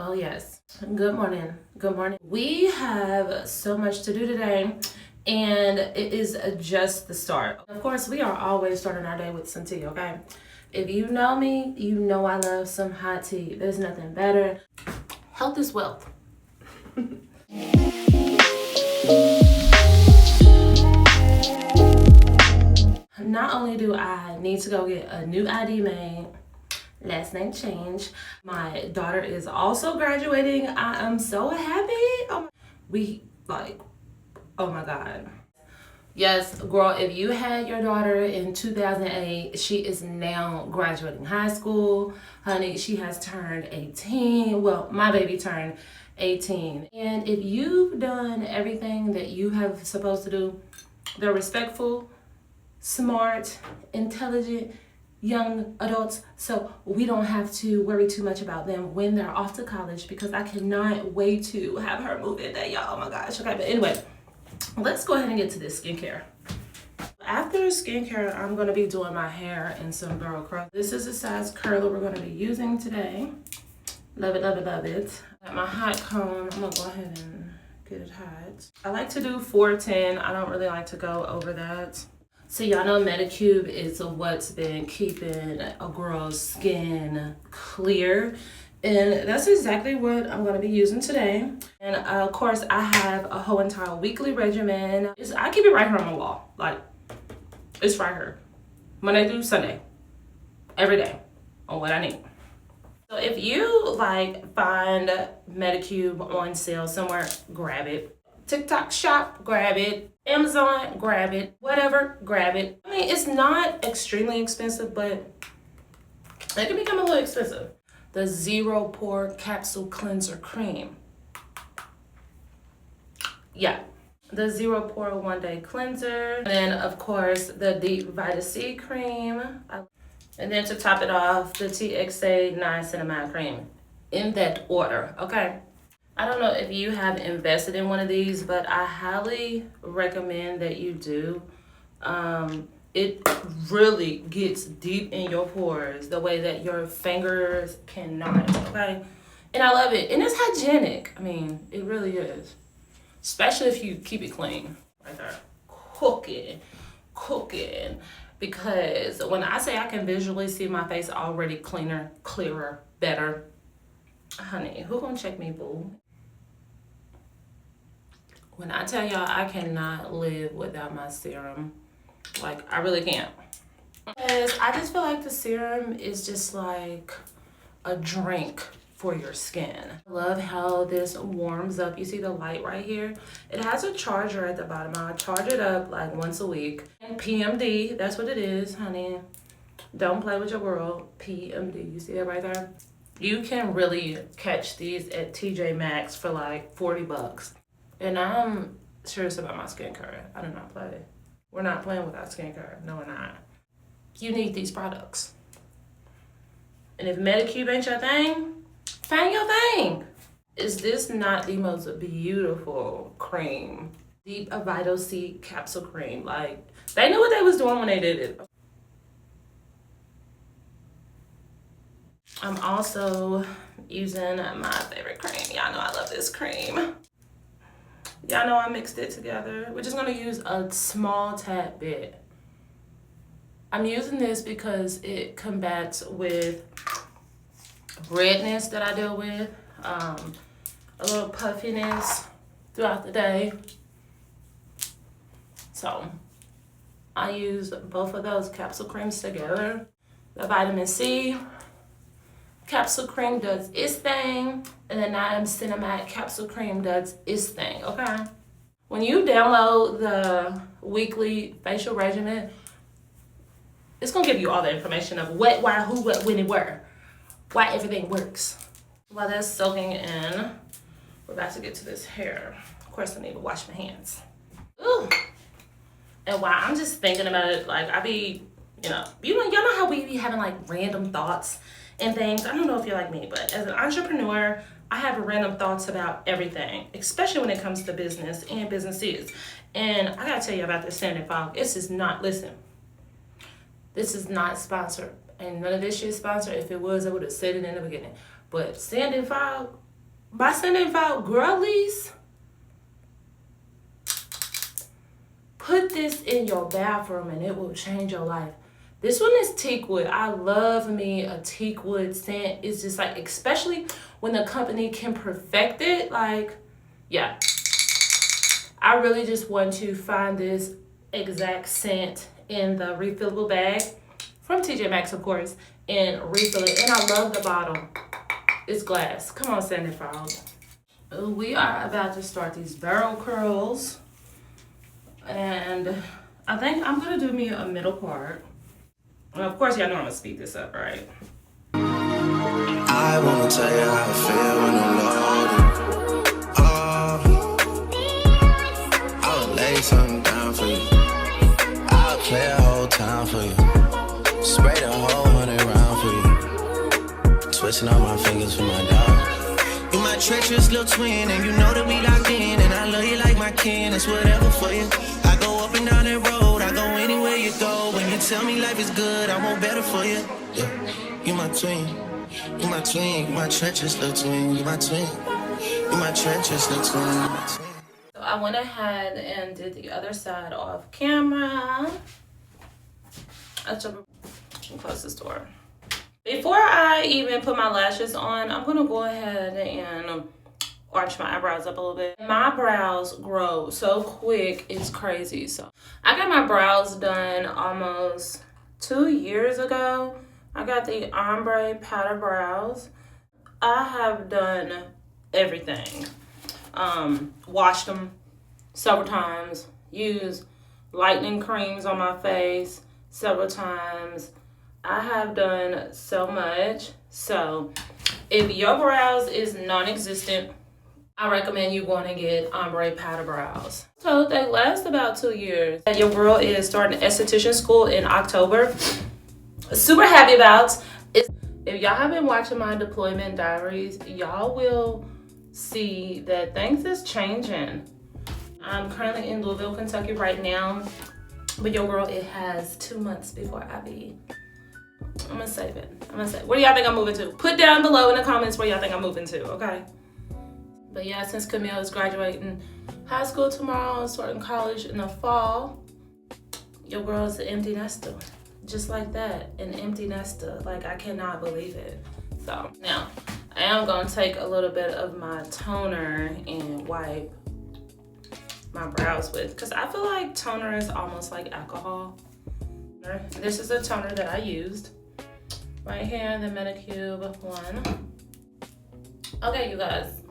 Oh yes. Good morning. Good morning. We have so much to do today, and it is just the start. Of course, we are always starting our day with some tea, okay? If you know me, you know I love some hot tea. There's nothing better. Health is wealth. Not only do I need to go get a new ID made, last name change. My daughter is also graduating. I am so happy. Oh my God. Yes, girl, if you had your daughter in 2008, she is now graduating high school. Honey, she has turned 18. Well, my baby turned 18. And if you've done everything that you have supposed to do, they're respectful, smart, intelligent, young adults, so we don't have to worry too much about them when they're off to college, because I cannot wait to have her move in there, y'all. Oh my gosh. Okay, but anyway, let's go ahead and get to this skincare. After skincare, I'm going to be doing my hair in some burl curl. This is the size curler we're going to be using today. Love it, love it, love it. Got my hot comb. I'm going to go ahead and get it hot. I like to do 410. I don't really like to go over that. So y'all know Medicube is what's been keeping a girl's skin clear. And that's exactly what I'm going to be using today. And of course, I have a whole entire weekly regimen. I keep it right here on my wall. Like, it's right here. Monday through Sunday. Every day. On what I need. So if you find Medicube on sale somewhere, grab it. TikTok shop, grab it. Amazon, grab it. Whatever, grab it. I mean, it's not extremely expensive, but it can become a little expensive. The Zero Pore Capsule Cleanser Cream. Yeah, the Zero Pore One Day Cleanser. And then, of course, the Deep Vita C Cream. And then to top it off, the TXA Niacinamide Cream. In that order, okay? I don't know if you have invested in one of these, but I highly recommend that you do. It really gets deep in your pores the way that your fingers cannot, okay? And I love it. And it's hygienic. I mean, it really is. Especially if you keep it clean. Right there. Cooking. Because when I say I can visually see my face already cleaner, clearer, better, honey, who gonna check me, boo? When I tell y'all I cannot live without my serum, like I really can't. Because I just feel like the serum is just like a drink for your skin. I love how this warms up. You see the light right here? It has a charger at the bottom. I charge it up like once a week. And PMD, that's what it is, honey. Don't play with your world. PMD, you see that right there? You can really catch these at TJ Maxx for like 40 bucks. And I'm serious about my skincare. I do not play. We're not playing with our skincare. No, we're not. You need these products. And if Medicube ain't your thing, find your thing. Is this not the most beautiful cream? Deep Vita C Capsule Cream. Like, they knew what they was doing when they did it. I'm also using my favorite cream. Y'all know I love this cream. Y'all know I mixed it together. We're just gonna use a small tad bit. I'm using this because it combats with redness that I deal with, a little puffiness throughout the day. So I use both of those capsule creams together. The vitamin C capsule cream does its thing, and the niacinamide capsule cream does its thing, okay? When you download the weekly facial regimen, it's gonna give you all the information of what, why, who, what, when, and where. Why everything works. While that's soaking in, we're about to get to this hair. Of course, I need to wash my hands. Ooh. And while I'm just thinking about it, like I be, y'all know how we be having like random thoughts and things. I don't know if you're like me, but as an entrepreneur, I have random thoughts about everything, especially when it comes to business and businesses. And I gotta tell you about this Standing Fog. This is not sponsored. And none of this shit is sponsored. If it was, I would have said it in the beginning. But Standing Fog, by sending out girlies. Put this in your bathroom and it will change your life. This one is teak wood. I love me a teak wood scent. It's just like, especially when the company can perfect it. Like, yeah. I really just want to find this exact scent in the refillable bag from TJ Maxx, of course, and refill it. And I love the bottle. It's glass. Come on, send it for all. We are about to start these barrel curls. And I think I'm going to do me a middle part. And of course, y'all know I'm going to speed this up, right? I want to tell you how I feel when I'm loaded. Oh, I'll lay something down for you. I'll play a whole time for you. Spray the whole 100 round for you. Twitching on my fingers for my dog. You my treacherous little twin, and you know that we locked in. And I love you like my kin, it's whatever for you. I go up and down that road, I go anywhere you go. When you tell me life is good, I want better for you. Yeah, you my twin, you my twin, you my treacherous little twin, you my twin, you my treacherous little twin. So I went ahead and did the other side off camera. Let's close this door. Before I even put my lashes on, I'm gonna go ahead and arch my eyebrows up a little bit. My brows grow so quick, it's crazy. So I got my brows done almost 2 years ago. I got the ombre powder brows. I have done everything. Washed them several times, used lightening creams on my face several times. I have done so much. So if your brows is non-existent, I recommend you going to get ombre powder brows. So they last about 2 years. Your girl is starting esthetician school in October. Super happy about it. If y'all have been watching my deployment diaries, y'all will see that things is changing. I'm currently in Louisville, Kentucky right now, but your girl, it has 2 months before I be. I'm gonna save it. Where do y'all think I'm moving to? Put down below in the comments where y'all think I'm moving to, okay? But yeah, since Camille is graduating high school tomorrow and starting college in the fall, your girl's an empty nester. Just like that, an empty nester. Like, I cannot believe it. So now, I am gonna take a little bit of my toner and wipe my brows with, because I feel like toner is almost like alcohol. This is a toner that I used. Right here, the Medicube one. Okay, you guys.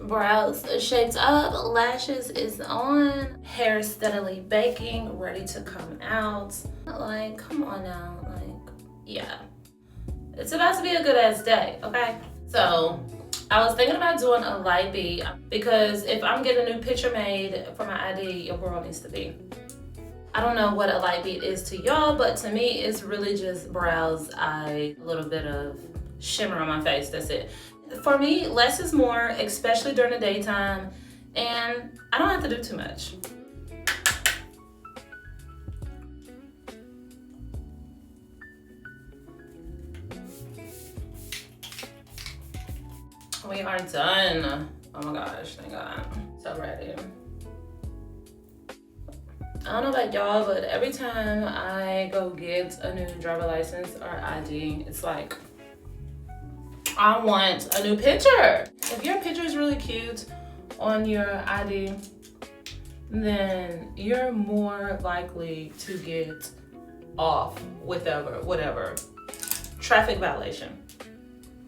Brows shaped up, lashes is on, hair steadily baking, ready to come out. Like, come on now, like, yeah. It's about to be a good ass day, okay? So, I was thinking about doing a light bead, because if I'm getting a new picture made for my ID, your girl needs to be. I don't know what a light bead is to y'all, but to me, it's really just brows, eye, a little bit of shimmer on my face, that's it. For me, less is more, especially during the daytime, and I don't have to do too much. We are done. Oh my gosh, thank God. So ready. I don't know about y'all, but every time I go get a new driver license or ID, it's like, I want a new picture. If your picture is really cute on your ID, then you're more likely to get off with whatever traffic violation.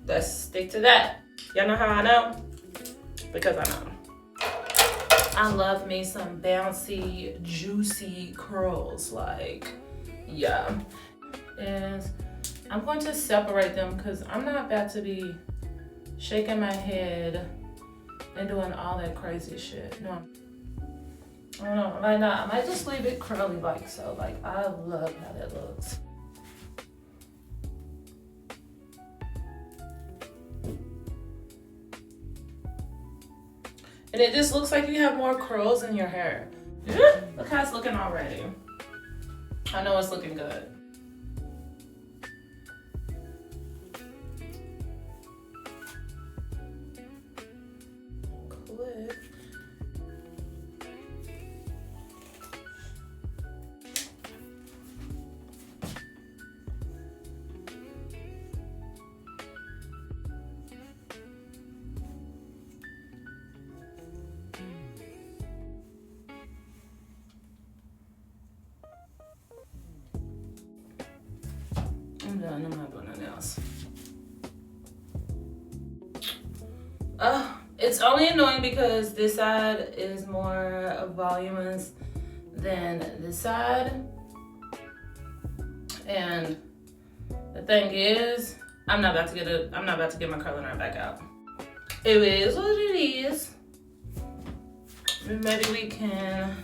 Let's stick to that. Y'all know how I know? Because I know. I love me some bouncy, juicy curls. Like, yeah. And I'm going to separate them because I'm not about to be shaking my head and doing all that crazy shit. No, I don't know. I might not. I might just leave it curly like so. Like, I love how that looks. And it just looks like you have more curls in your hair. Look how it's looking already. I know it's looking good. It's only annoying because this side is more voluminous than this side. And the thing is, I'm not about to get my curling iron back out. It is what it is. Maybe we can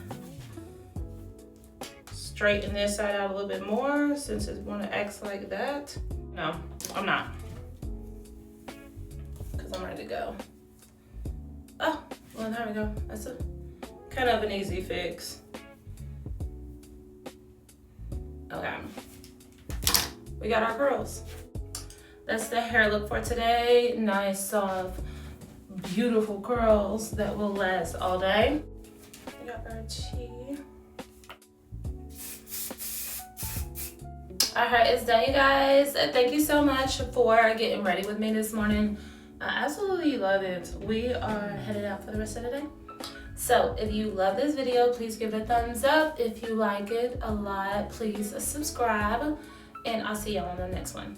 straighten this side out a little bit more since it's going to act like that. No, I'm not. Because I'm ready to go. Oh, well, there we go. That's a kind of an easy fix. Okay. We got our curls. That's the hair look for today. Nice, soft, beautiful curls that will last all day. We got our tea. All right, it's done, you guys. Thank you so much for getting ready with me this morning. I absolutely love it. We are headed out for the rest of the day. So if you love this video, please give it a thumbs up. If you like it a lot, please subscribe. And I'll see y'all on the next one.